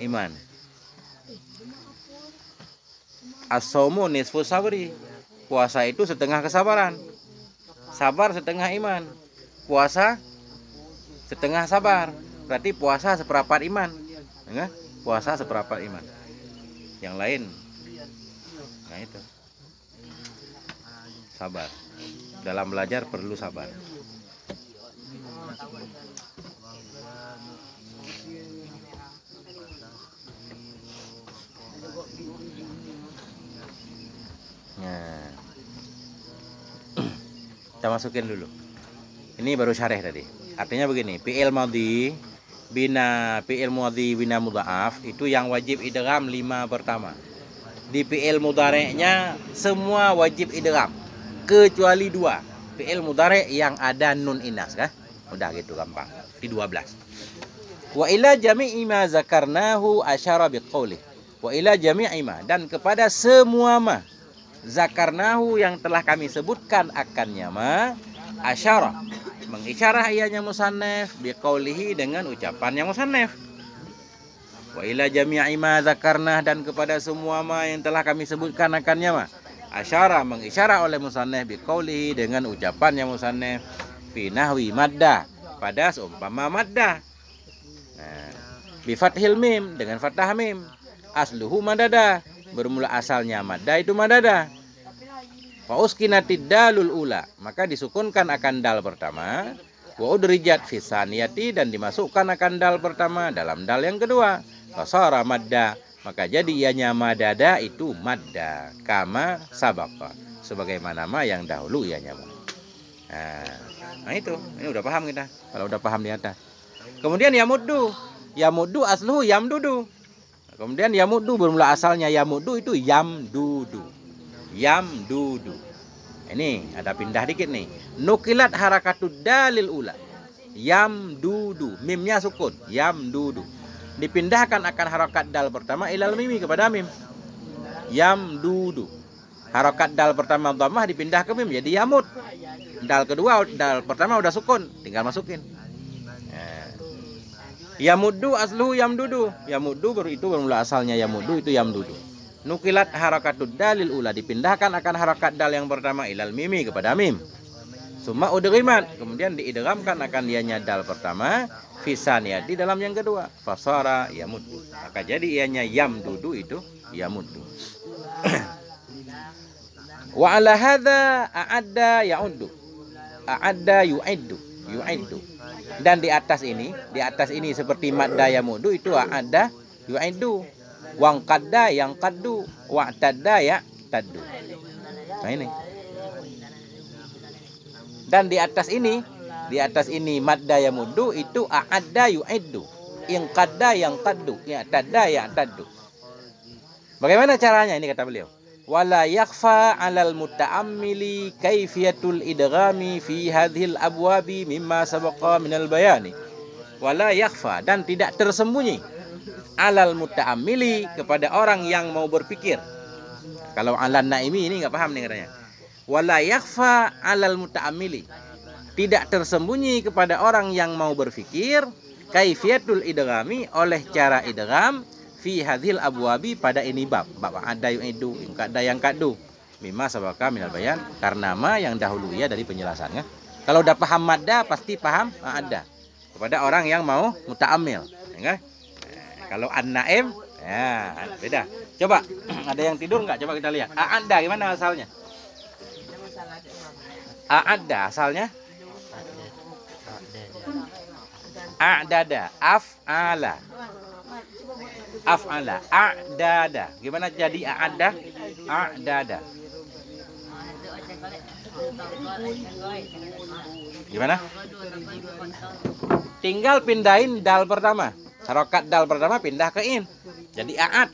iman. As-saumu nisful sabri. Puasa itu setengah kesabaran. Sabar setengah iman. Puasa setengah sabar. Berarti puasa seperempat iman. Enggak? Puasa seperempat iman. Yang lain, nah itu. Sabar. Dalam belajar perlu sabar. Nah. Kita masukin dulu. Ini baru syarih tadi. Artinya begini, fi'il madhi bina mudha'af itu yang wajib idgham 5 pertama. Di fi'il mudhari'nya semua wajib idgham kecuali 2. Fi'il mudhari' yang ada nun inas kah? Udah gitu gampang. Di 12. Wa ila jami'i ma zakarnahu asyara biqaulih. Wa ila jami'i ma, dan kepada semua ma zakarnahu yang telah kami sebutkan akannya ma, asyara mengisyarah ianya musannaf biqaulihi dengan ucapannya musannaf. Wa ila jami'i ma zakarnah, dan kepada semua ma yang telah kami sebutkan akannya ma, asyara mengisyarah oleh musannaf biqaulihi dengan ucapannya musannaf fi nahwi madda, pada seumpama madda. Nah, bi fathil mim, dengan fathah mim. Asluhu madada, bermula asalnya madda itu madada. Fa uskinatid dalul ula, maka disukunkan akan dal pertama. Wa udrijat fi saniyati, dan dimasukkan akan dal pertama dalam dal yang kedua. Fasara madda, maka jadi ianya madada itu madda, kama sabaqa, sebagaimana ma yang dahulu ianya ma. Nah itu, ini udah paham kita. Kalau udah paham di atas. Kemudian yamuddu, yamuddu asluhu yamdudu. Kemudian yamuddu bermula asalnya yamuddu itu yamdudu, yamdudu. Ini ada pindah dikit nih. Nukilat harakatud dalil ula, yamdudu, mimnya sukun, yamdudu. Dipindahkan akan harokat dal pertama ilal mimi, kepada mim, yamdudu. Harokat dal pertama dhammah dipindah ke mim jadi yamud. Dal kedua, dal pertama udah sukun, tinggal masukin. Yamuddu asluhu yamdudu. Yamuddu itu bermula asalnya yamuddu itu yamdudu. Nukilat harakatud dalil ula, dipindahkan akan harakat dal yang pertama ilal mimi, kepada mim. Summa udghimat, kemudian diidghamkan akan dianya dal pertama fisaniyati dalam yang kedua. Fasara yamuddu, maka jadi ianya yamdudu itu yamuddu. Wa ala hadza a'adda ya'uddu, a'adda yu'iddu. yu'iddu. Dan di atas ini seperti madda yamudu itu ada yu'iddu. Wang kadda yang kaddu, wa tadda ya taddu. Nah ini. Dan di atas ini madda yamudu itu a'adda yu'iddu. In kadda yang kaddu, ya tadda ya taddu. Bagaimana caranya ini kata beliau? Wala yakhfa 'alal muta'ammili kaifiyatul idghami fi hadhil abwabi mimma sabaqa minal bayani. Wala yakhfa, dan tidak tersembunyi 'alal muta'ammili kepada orang yang mau berpikir. Kalau 'alan naimi ini enggak paham nih katanya. Wala yakhfa 'alal muta'ammili, tidak tersembunyi kepada orang yang mau berpikir kaifiyatul idghami, oleh cara idgham fi hadhil abwabi, pada ini bab ada yu'idu yang kaddu mimma sabaka minal bayan, karena ma yang dahulu ya dari penjelasannya. Kalau udah paham madda pasti paham ada kepada orang yang mau muta'ammil, ya. Kalau an-naim ya beda. Coba ada yang tidur nggak? Coba kita lihat. A'adda gimana asalnya? A'adda asalnya a'dada, af'ala. Af'ala, a'dada. Gimana jadi a'adda? A'dada. Gimana? Tinggal pindahin dal pertama. Harokat dal pertama pindah ke in. Jadi a'ad.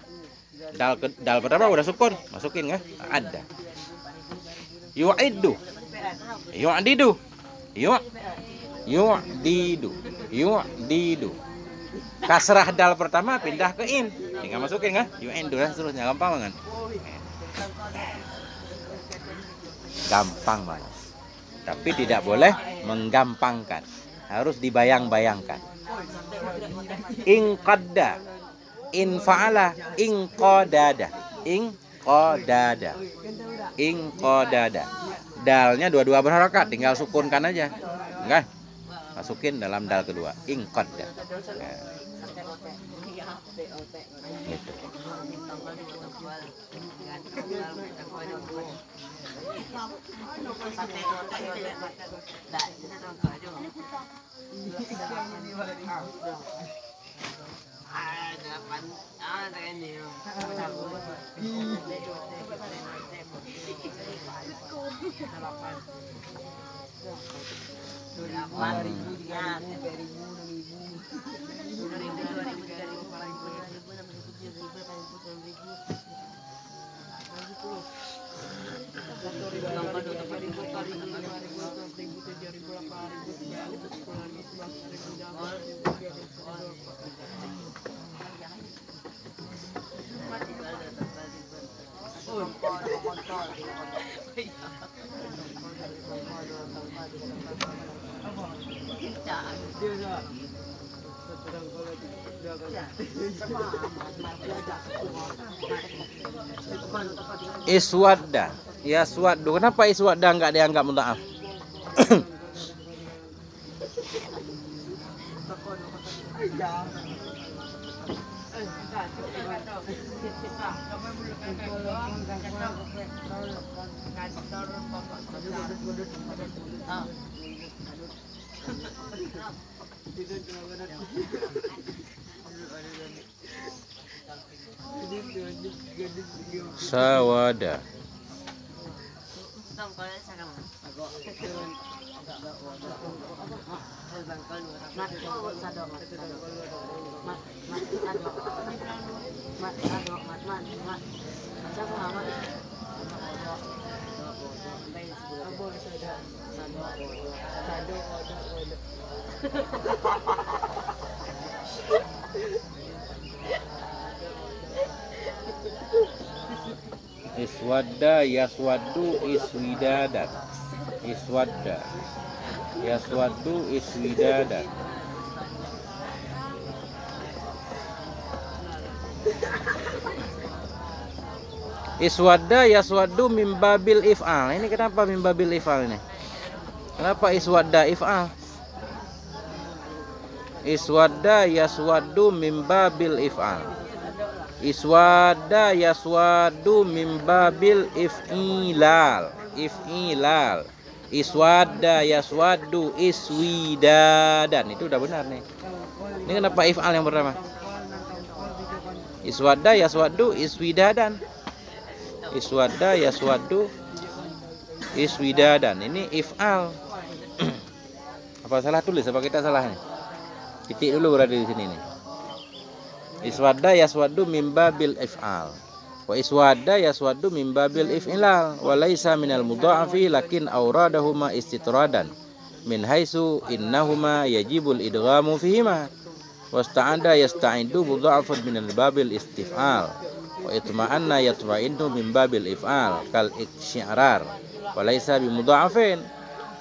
Dal pertama udah sukun, masukin kan? A'adda. Yu'iddu. Yu'didu. Yu'didu. Kasrah dal pertama pindah ke in, tinggal masukin kan? Yu'indu dan seterusnya, gampang banget. Gampang banget. Tapi tidak boleh menggampangkan, harus dibayang-bayangkan. In qadda, in fa'ala, in qadada, in qadada, in qadada. Dalnya dua-dua berharokat, tinggal sukunkan aja, enggak? Masukin dalam dal kedua, in qadda. Gitu. Iswadda, ya suwaddu. Kenapa iswadda enggak dianggap mudha'af? Sawada. Iswadda yaswaddu iswidadan. Iswadda yaswaddu iswidadan. Iswadda yaswaddu min babil if'al. Ini kenapa min babil if'al ini? Kenapa iswadda if'al? Iswadda yaswaddu min babil if'al. Iswadda yaswaddu min babil if'ilal. If'ilal. Iswadda yaswaddu iswidadan. Itu udah benar nih. Ini kenapa if'al yang pertama? Iswadda yaswaddu iswidadan. Iswadda yaswaddu iswidadan. Ini if'al. Apa salah tulis? Apa kita salah nih? Titik dulu berada di sini nih. Iswadda yaswaddu min babil if'al. Wa iswadda yaswaddu min babil if'ilal. Wa laisa minal mudha'afi lakin awradahuma istitradan. Min haitsu innahuma yajibul idghamu fihima. Wasta'ada yasta'idu mudha'afun minal babil istif'al. Wa itma'anna yatma'innu min babil if'al kal iksyi'rar. Wa laisa bimudha'afin.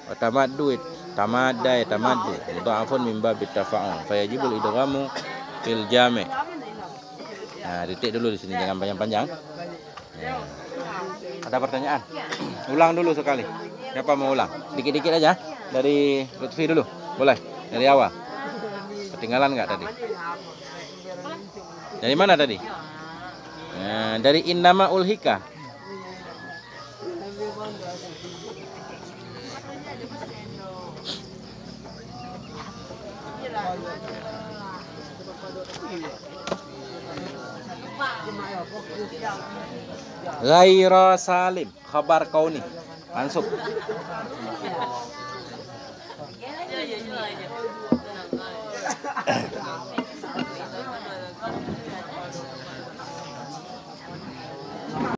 Wa tamaddu tamadda yatamaddu mudha'afun min babit tafa'ul. Fayajibul idghamu fil jami'. Nah, titik dulu di sini, jangan panjang-panjang. Nah. Ada pertanyaan? Ulang dulu sekali. Siapa mau ulang? Dikit-dikit aja. Dari Lutfi dulu. Boleh? Dari awal. Ketinggalan nggak tadi? Dari mana tadi? Nah, dari Innama Ulhika. Ghaira salim, khabar kauni. Mansub.